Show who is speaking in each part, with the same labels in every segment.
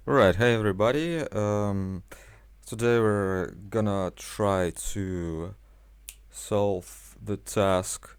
Speaker 1: Alright, hey everybody. Today we're gonna try to solve the task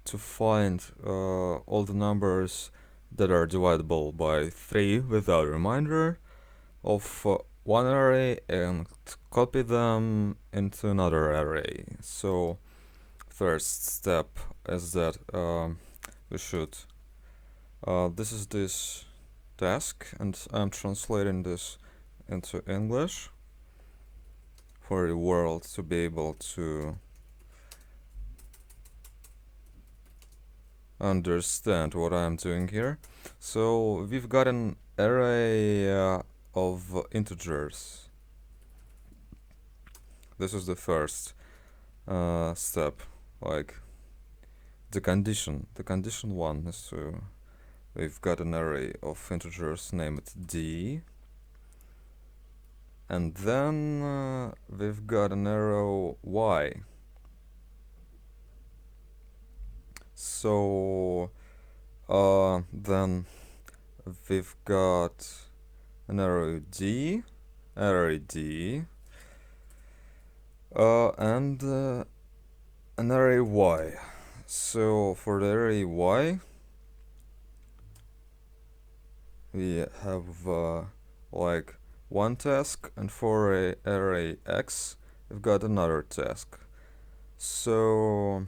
Speaker 1: to find all the numbers that are divisible by 3 without reminder of one array and copy them into another array. So, first step is that we should. This is this task, and I'm translating this into English for the world to be able to understand what I'm doing here. So we've got an array of integers. This is the first step, like the condition. The condition one is to we've got an array of integers named d, and then we've got an arrow y. So then we've got an array d, and an array y. So for the array y, we have like one task, and for a array x, we've got another task. So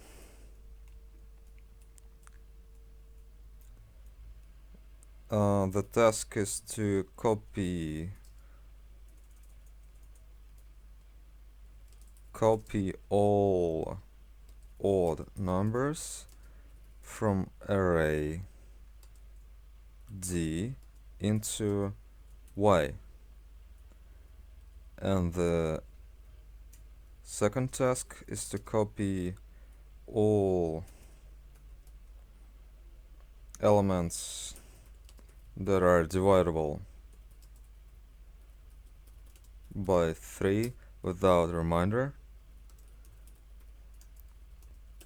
Speaker 1: the task is to copy all odd numbers from array d into y, and the second task is to copy all elements that are divisible by 3 without reminder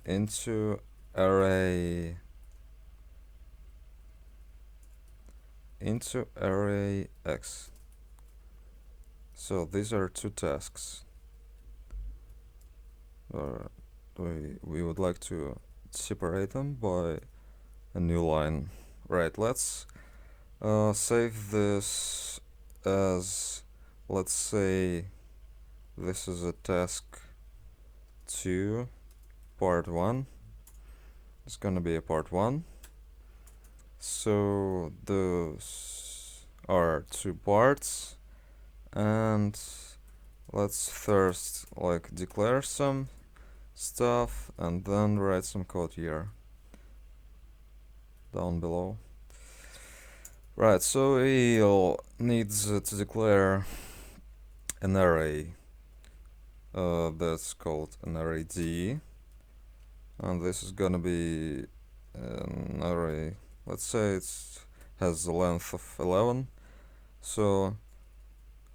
Speaker 1: into array x. So these are two tasks. We would like to separate them by a new line. Right, let's save this as, let's say this is a task 2, part 1. It's gonna be a part 1. So those are two parts, and let's first like declare some stuff and then write some code here down below. Right, so we'll need to declare an array that's called an array d, and this is gonna be an array, let's say it has a length of 11, so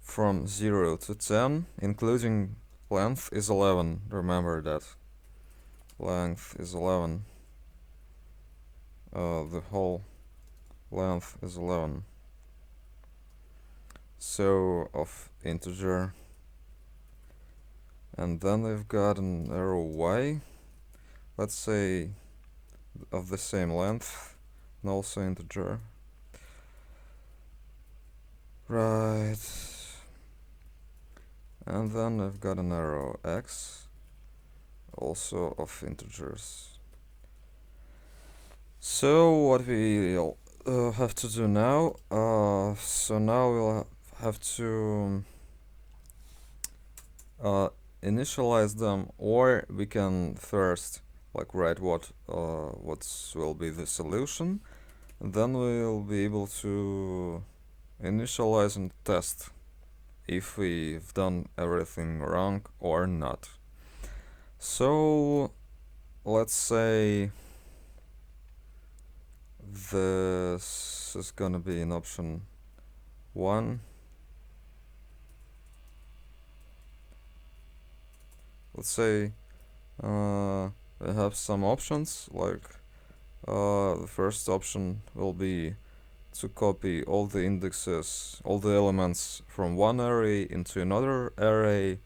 Speaker 1: from 0 to 10, including length, is 11. Remember that length is 11. The whole length is 11. So of integer, and then we've got an arrow y, let's say of the same length, and also integer. Right, and then I've got an arrow x, also of integers. So what we'll have to do now, so now we'll have to initialize them, or we can first like write what will be the solution, and then we'll be able to initialize and test if we've done everything wrong or not. So let's say this is gonna be in option 1. Let's say we have some options, like the first option will be to copy all the indexes, all the elements from one array into another array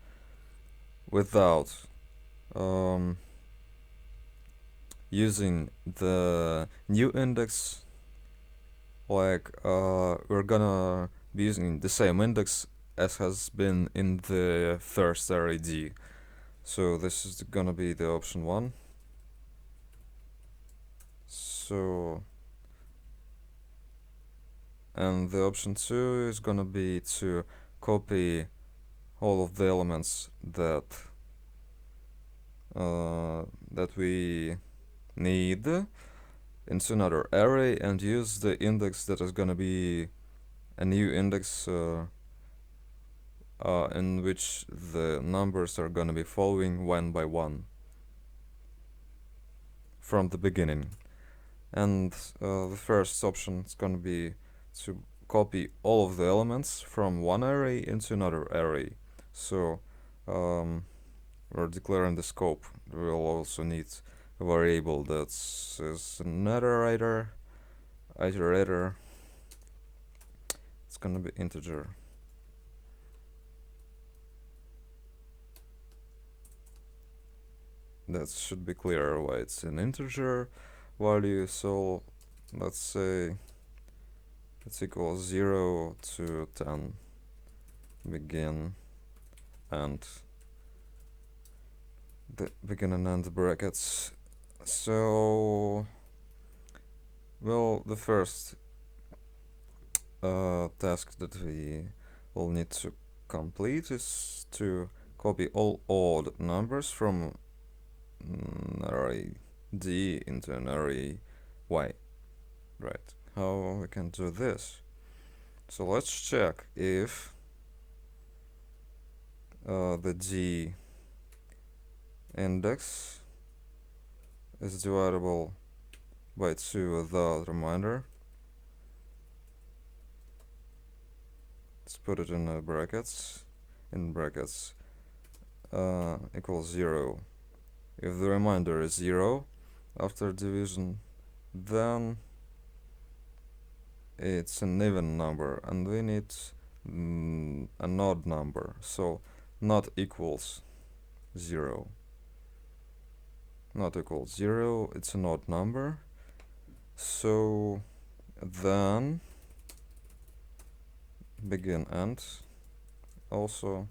Speaker 1: without using the new index. Like we're gonna be using the same index as has been in the first array D. So this is gonna be the option 1. So, and the option 2 is gonna be to copy all of the elements that that we need into another array and use the index that is gonna be a new index in which the numbers are gonna be following one by one from the beginning. And the first option is gonna be to copy all of the elements from one array into another array. So we're declaring the scope. We'll also need a variable that is an iterator. It's gonna be integer. That should be clear why it's an integer value. So let's say it's equals 0 to 10 begin and the begin and end brackets. So well, the first task that we will need to complete is to copy all odd numbers from an array D into an array Y. Right, how we can do this? So let's check if the D index is divisible by 2 without reminder. Let's put it in brackets. In brackets equals 0. If the remainder is 0 after division, then it's an even number and we need an odd number. So not equals 0. Not equals 0, it's an odd number. So then begin end. Also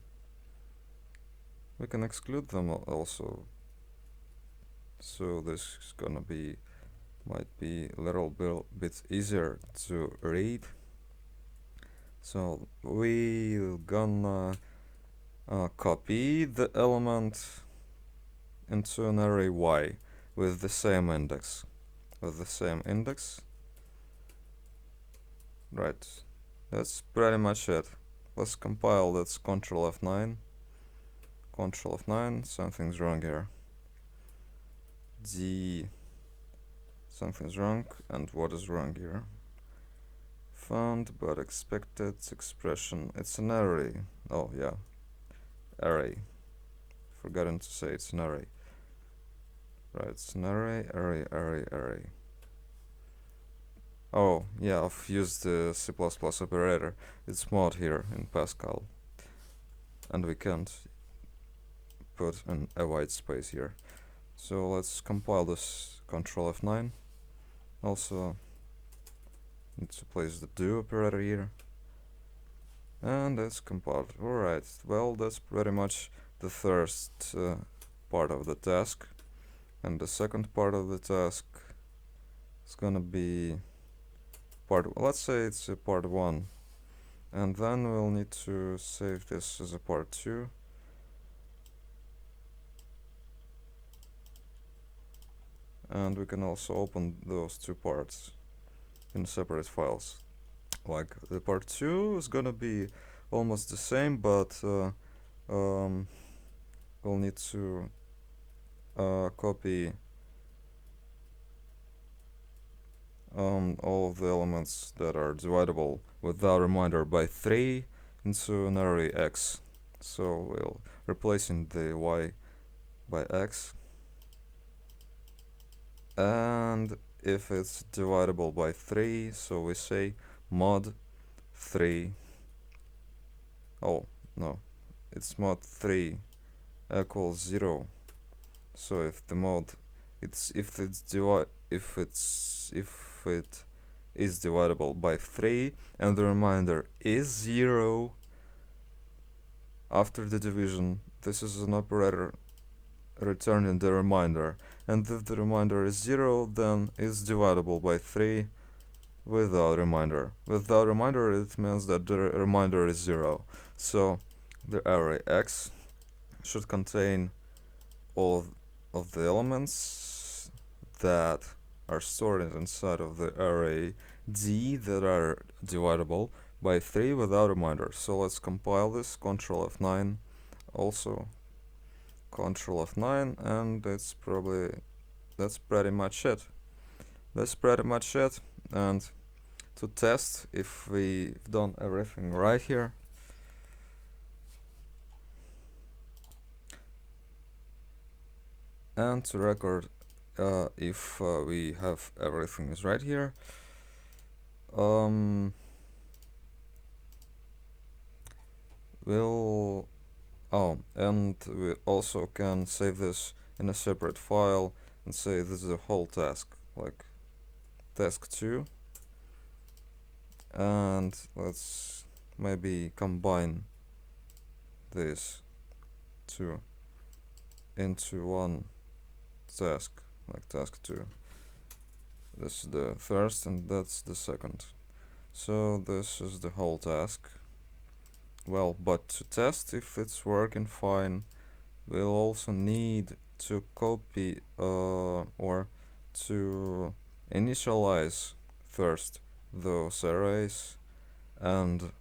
Speaker 1: we can exclude them also. So this is gonna be might be a little bit easier to read. So we're gonna copy the element into an array Y with the same index. Right, that's pretty much it. Let's compile. That's Control F9. Control F9. Something's wrong here. Something's wrong. And what is wrong here? Found but expected expression. It's an array. Oh yeah, array. Forgotten to say it's an array. Right, it's an array. Oh yeah, I've used the C++ operator. It's mod here in Pascal, and we can't put a white space here. So let's compile this. Control F9. Also need to place the do operator here. And that's compiled. Alright, well, that's pretty much the first part of the task. And the second part of the task is gonna be let's say it's a part 1. And then we'll need to save this as a part 2. And we can also open those two parts in separate files. Like the part 2 is gonna be almost the same, but we'll need to copy all of the elements that are divisible without reminder by 3 into an array X. So we'll replacing the Y by X. And if it's divisible by 3, so we say mod 3. Oh no, it's mod 3 equals 0. So if the mod if it is divisible by 3 and the remainder is 0 after the division, this is an operator returning the remainder, and if the remainder is 0, then it's divisible by 3 without remainder. Without remainder, it means that the remainder is 0. So the array X should contain all of the elements that are stored inside of the array D that are divisible by 3 without remainder. So let's compile this, Ctrl F9, also Ctrl F9, and that's pretty much it. That's pretty much it. And to test if we've done everything right here, and to record if we have everything is right here, we'll and we also can save this in a separate file and say this is a whole task, like task 2, and let's maybe combine this two into one task, like task 2. This is the first and that's the second. So this is the whole task. Well, but to test if it's working fine, we'll also need to copy or to initialize first those arrays and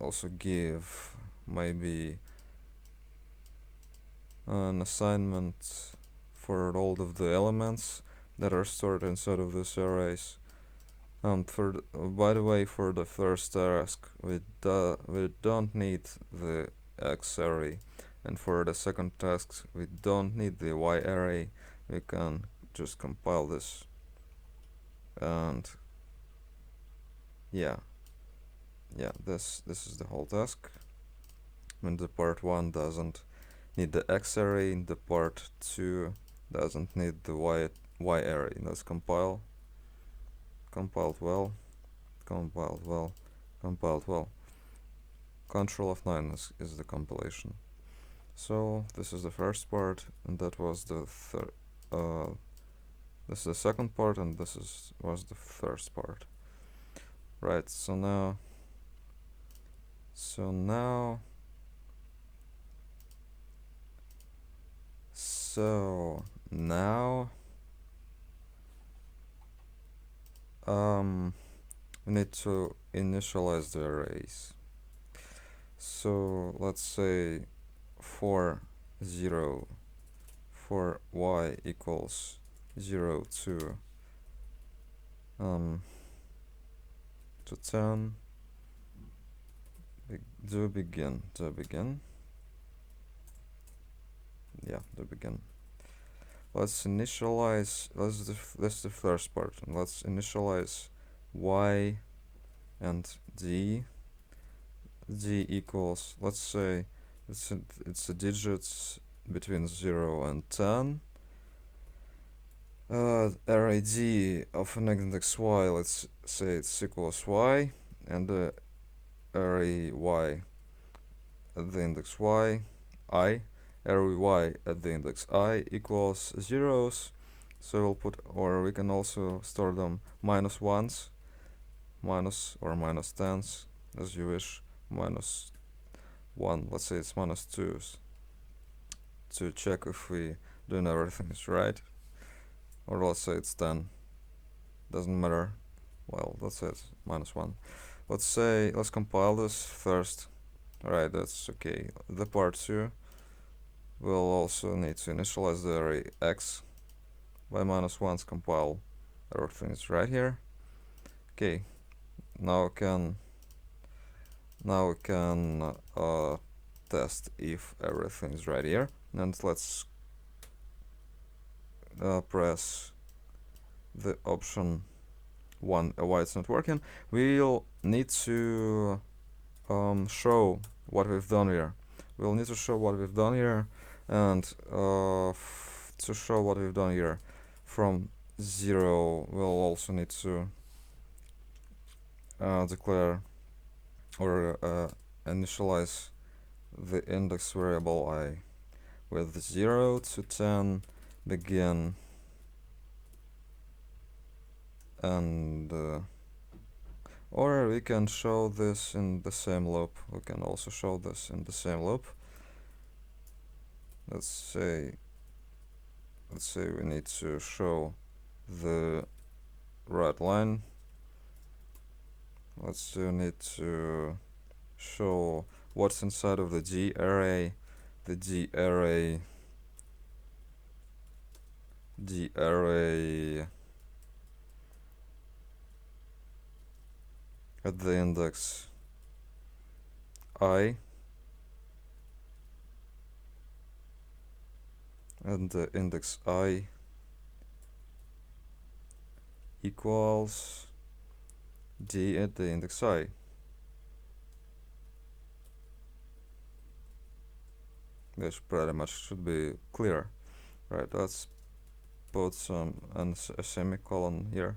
Speaker 1: also give maybe an assignment for all of the elements that are stored inside of these arrays. And by the way, for the first task, we don't need the X array, and for the second task, we don't need the Y array. We can just compile this, and yeah, this is the whole task. And the part 1 doesn't need the X array, and the part 2 doesn't need the Y array. Let's compile. Compiled well. Compiled well. Compiled well. Ctrl F9 is the compilation. So this is the first part, and that was the this is the second part, and this was the first part. Right. So now we need to initialize the arrays. So let's say for y equals 0 to 10, do begin. Yeah, do begin. Let's initialize. That's the first part. And let's initialize y and d. D equals, let's say it's a digits between 0 and 10. Array d of an index y, let's say it's equals y, and the array y at the index y, I, array y at the index I equals zeros. So we'll put, or we can also store them minus ones, minus or minus tens, as you wish. Minus 1, let's say it's minus 2s, to check if we doing everything is right, or let's say it's 10, doesn't matter. Well, let's say it's minus 1. Let's compile this first. Alright, that's okay. The part 2 will also need to initialize the array x by minus 1's compile. Everything is right here. Okay, now we can test if everything is right here, and let's press the option why it's not working, we'll need to show what we've done here. We'll need to show what we've done here, and to show what we've done here from 0, we'll also need to declare or initialize the index variable I with 0 to 10 begin, and or we can show this in the same loop. We can also show this in the same loop. Let's say we need to show the right line. Let's need to show what's inside of the D array. The D array at the index I, and the index I equals D at the index I. This pretty much should be clear. Right, let's put a semicolon here,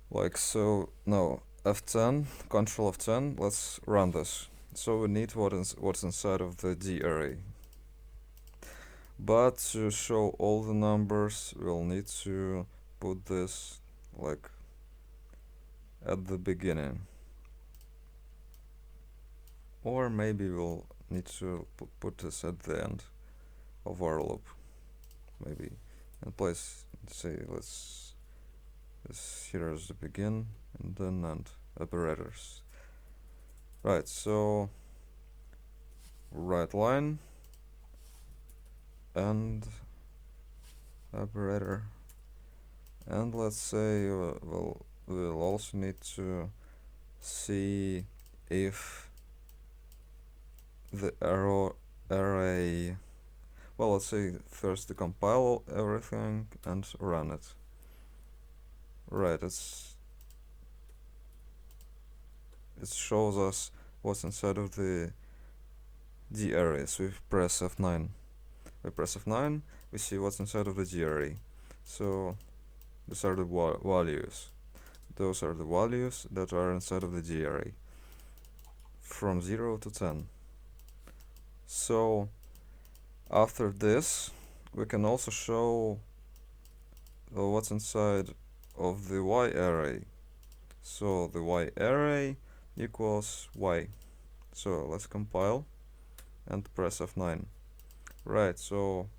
Speaker 1: like so. No, F10, Control F10. Let's run this. So we need what's inside of the D array. But to show all the numbers, we'll need to put this like at the beginning, or maybe we'll need to put this at the end of our loop. Maybe in place, say this here is the begin and then end operators. Right, so right line and operator, and let's say we'll also need to see if the array, well, let's say first to compile everything and run it. Right, it shows us what's inside of the D array. So we press F9. We see what's inside of the D array. So these are the values. Those are the values that are inside of the D array from 0 to 10. So after this, we can also show what's inside of the Y array. So the Y array equals Y. So let's compile and press F9. Right, so,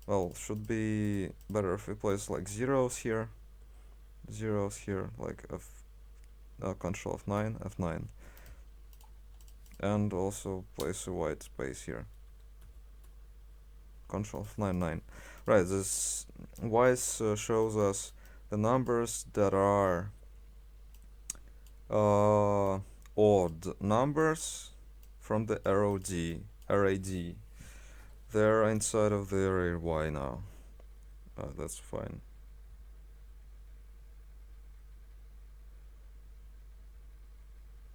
Speaker 1: well, should be better if we place like zeros here, like Control F9, and also place a white space here. Control F9, 9. Right, this vise shows us the numbers that are odd numbers from the array D. They're inside of the array Y now. That's fine.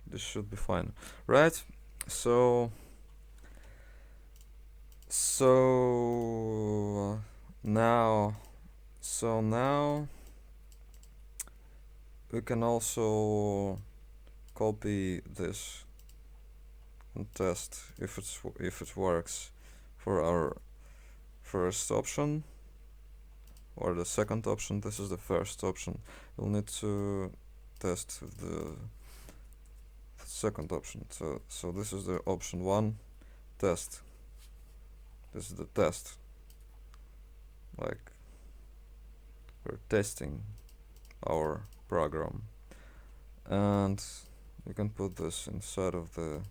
Speaker 1: This should be fine, right? So now we can also copy this and test if it works for our first option or the second option. This is the first option. We'll need to test the second option. So this is the option 1, test. This is the test. Like, we're testing our program, and we can put this inside of the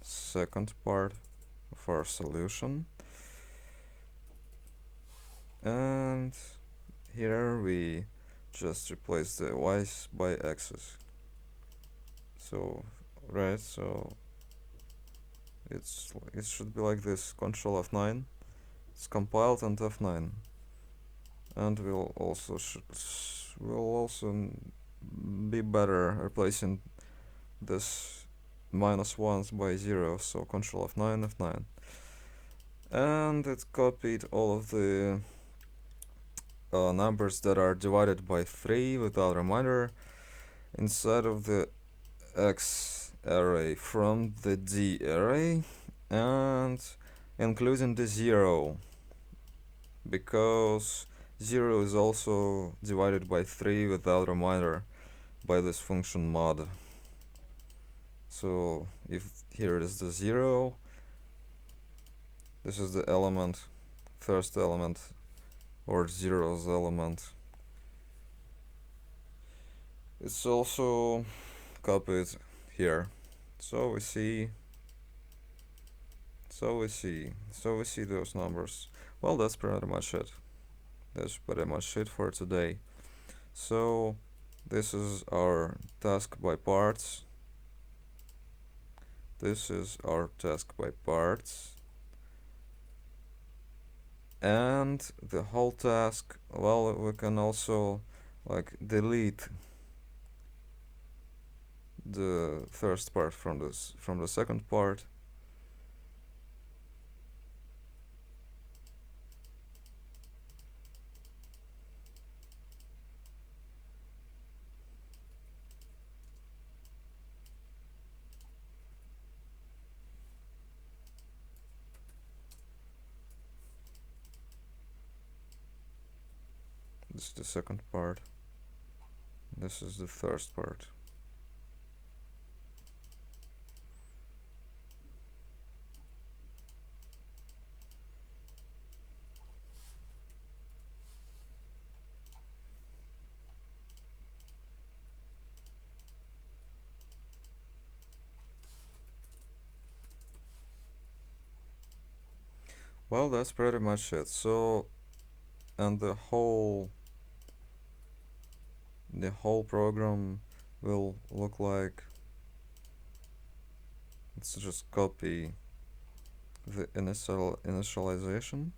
Speaker 1: second part of our solution, and here we just replace the y's by x's. So right, so it should be like this: Control F9, It's compiled and F9, and will also be better replacing this -1s by 0, so Control F9, F9. And it copied all of the numbers that are divided by 3 without reminder inside of the X array from the D array, and including the 0, because 0 is also divided by 3 without reminder by this function mod. So if here is the 0, this is the element, first element, or 0's element. It's also copied here. So we see those numbers. Well, that's pretty much it. That's pretty much it for today. So this is our task by parts. This is our task by parts. And the whole task, well, we can also like delete the first part from the second part. This is the second part. This is the first part. Well, that's pretty much it. So, and the whole program will look like, let's just copy the initialization.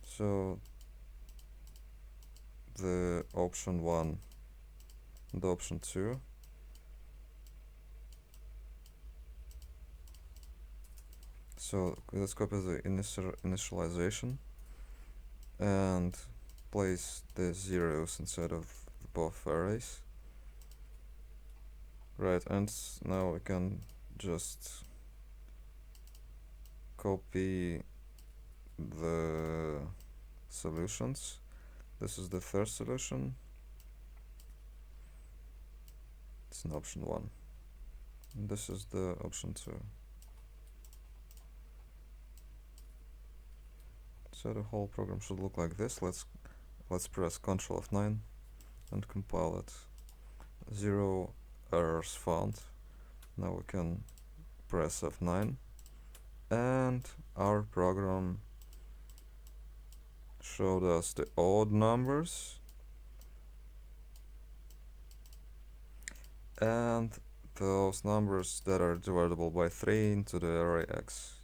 Speaker 1: So the option 1 and option 2. So let's copy the initialization and place the zeros inside of both arrays. Right, and now we can just copy the solutions. This is the first solution. It's an option 1. And this is the option 2. So the whole program should look like this. Let's press Ctrl F9 and compile it. 0 errors found. Now we can press F9 and our program showed us the odd numbers and those numbers that are divisible by 3 into the array X.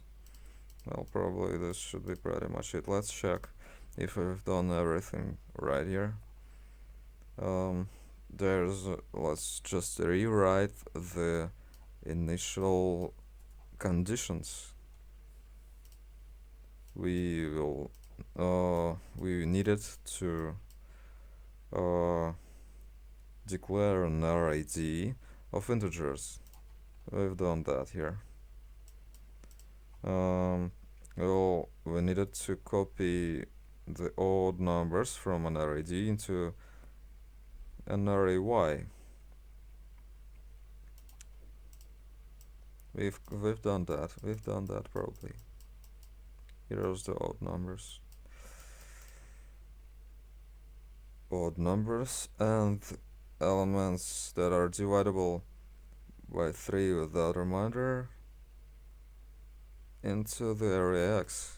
Speaker 1: Well, probably this should be pretty much it. Let's check if we've done everything right here. Let's just rewrite the initial conditions. We needed to declare an array D of integers. We've done that here. Well, we needed to copy the odd numbers from an array D into an array Y. We've done that. We've done that probably. Here's the odd numbers. Odd numbers and elements that are divisible by 3 without reminder into the array X.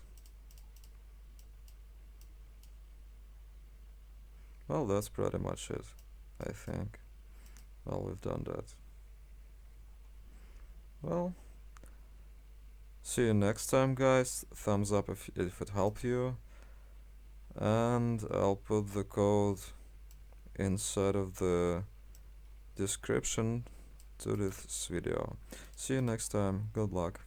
Speaker 1: Well, that's pretty much it, I think. Well, we've done that. Well, See you next time, guys. Thumbs up if it helped you, and I'll put the code inside of the description to this video. See you next time. Good luck.